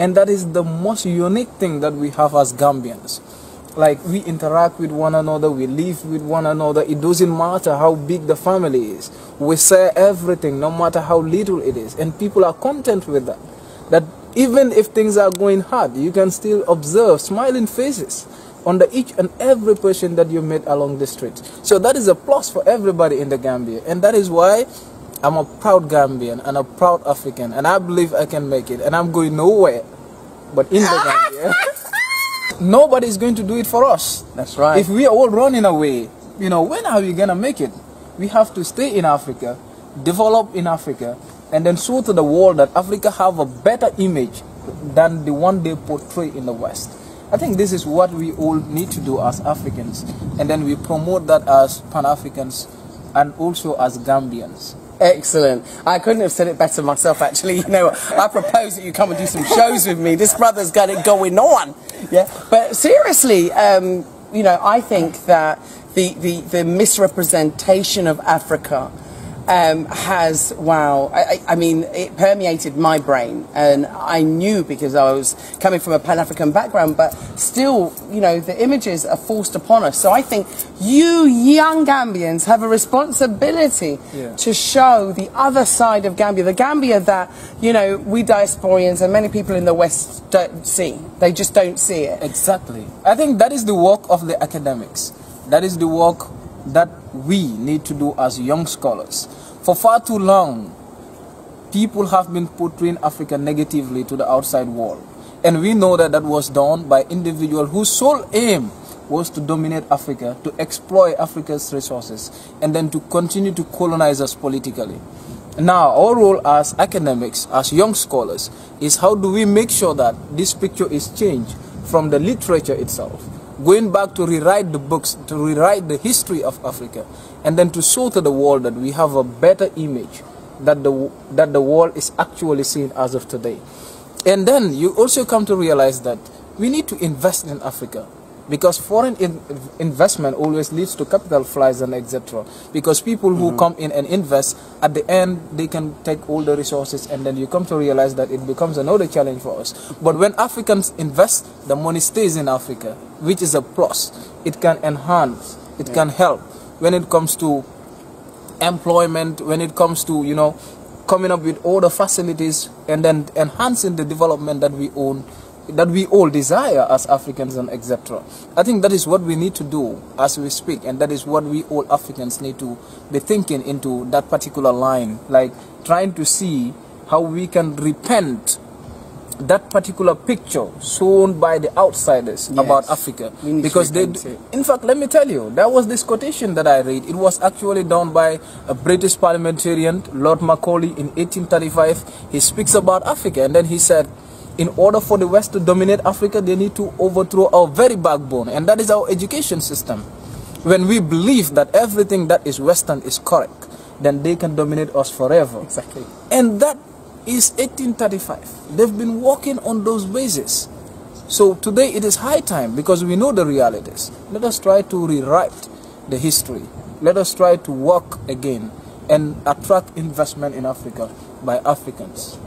And that is the most unique thing that we have as Gambians. Like, we interact with one another, we live with one another. It doesn't matter how big the family is. We share everything, no matter how little it is. And people are content with that. That even if things are going hard, you can still observe smiling faces under each and every person that you meet along the street. So that is a plus for everybody in the Gambia. And that is why I'm a proud Gambian and a proud African. And I believe I can make it. And I'm going nowhere but in the Gambia. Nobody is going to do it for us. That's right. If we are all running away, when are we going to make it? We have to stay in Africa, develop in Africa, and then show to the world that Africa have a better image than the one they portray in the West. I think this is what we all need to do as Africans. And then we promote that as Pan-Africans and also as Gambians. Excellent. I couldn't have said it better myself, actually. I propose that you come and do some shows with me. This brother's got it going on. Yeah. But seriously, I think that the misrepresentation of Africa has, I mean, it permeated my brain, and I knew because I was coming from a Pan-African background, but still, the images are forced upon us. So I think you young Gambians have a responsibility to show the other side of Gambia, the Gambia that, we diasporians and many people in the West don't see. They just don't see it. Exactly. I think that is the work of the academics. That is the work that we need to do as young scholars. For far too long, people have been portraying Africa negatively to the outside world. And we know that that was done by individuals whose sole aim was to dominate Africa, to exploit Africa's resources, and then to continue to colonize us politically. Now, our role as academics, as young scholars, is how do we make sure that this picture is changed from the literature itself, going back to rewrite the books, to rewrite the history of Africa, and then to show to the world that we have a better image that the world is actually seeing as of today. And then you also come to realize that we need to invest in Africa, because foreign investment always leads to capital flights and etc. Because people who come in and invest, at the end they can take all the resources, and then you come to realize that it becomes another challenge for us. But when Africans invest, the money stays in Africa, which is a plus. It can enhance, it can help when it comes to employment, when it comes to, coming up with all the facilities and then enhancing the development that we own, that we all desire as Africans and etc. I think that is what we need to do as we speak, and that is what we all Africans need to be thinking into that particular line, like trying to see how we can repent that particular picture shown by the outsiders about Africa. Because they, in fact, let me tell you, there was this quotation that I read. It was actually done by a British parliamentarian, Lord Macaulay, in 1835. He speaks about Africa, and then he said, in order for the West to dominate Africa, they need to overthrow our very backbone, and that is our education system. When we believe that everything that is Western is correct, then they can dominate us forever. Exactly. And that is 1835. They've been working on those bases. So today it is high time, because we know the realities. Let us try to rewrite the history. Let us try to work again and attract investment in Africa by Africans.